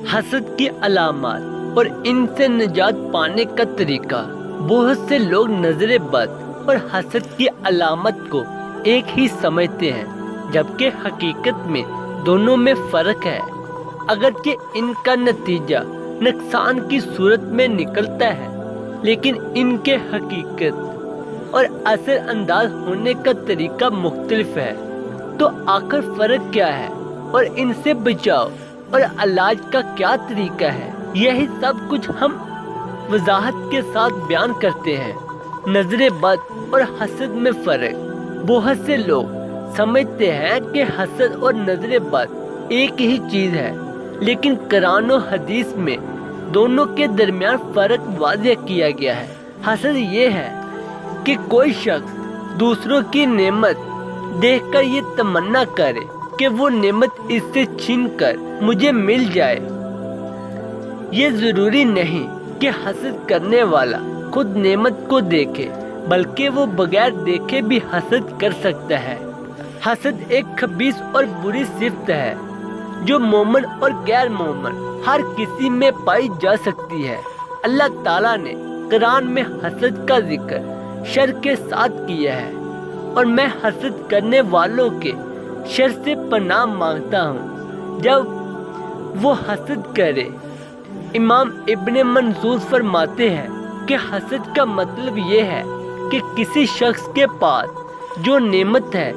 حسد کی علامات اور ان سے نجات پانے کا طریقہ۔ بہت سے لوگ نظر بد اور حسد کی علامت کو ایک ہی سمجھتے ہیں، جبکہ حقیقت میں دونوں میں فرق ہے۔ اگرچہ ان کا نتیجہ نقصان کی صورت میں نکلتا ہے، لیکن ان کے حقیقت اور اثر انداز ہونے کا طریقہ مختلف ہے۔ تو آخر فرق کیا ہے اور ان سے بچاؤ اور علاج کا کیا طریقہ ہے؟ یہی سب کچھ ہم وضاحت کے ساتھ بیان کرتے ہیں۔ نظر بد اور حسد میں فرق۔ بہت سے لوگ سمجھتے ہیں کہ حسد اور نظر بد ایک ہی چیز ہے، لیکن قرآن و حدیث میں دونوں کے درمیان فرق واضح کیا گیا ہے۔ حسد یہ ہے کہ کوئی شخص دوسروں کی نعمت دیکھ کر یہ تمنا کرے کہ وہ نعمت اس سے چھین کر مجھے مل جائے۔ یہ ضروری نہیں کہ حسد کرنے والا خود نعمت کو دیکھے، بلکہ وہ بغیر دیکھے بھی حسد کر سکتا ہے۔ حسد ایک خبیث اور بری صفت ہے جو مومن اور غیر مومن ہر کسی میں پائی جا سکتی ہے۔ اللہ تعالیٰ نے قرآن میں حسد کا ذکر شر کے ساتھ کیا ہے، اور میں حسد کرنے والوں کے شر سے پناہ مانگتا ہوں جب وہ حسد کرے۔ امام ابن منظور فرماتے ہیں کہ حسد کا مطلب یہ ہے کہ کسی شخص کے پاس جو نعمت ہے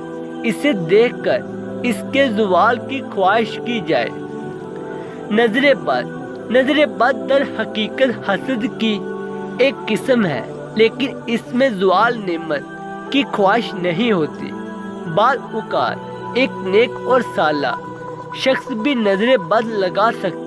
اسے دیکھ کر اس کے زوال کی خواہش کی جائے۔ نظر بد در حقیقت حسد کی ایک قسم ہے، لیکن اس میں زوال نعمت کی خواہش نہیں ہوتی۔ بعض اوقات ایک نیک اور صالح شخص بھی نظر بد لگا سکتا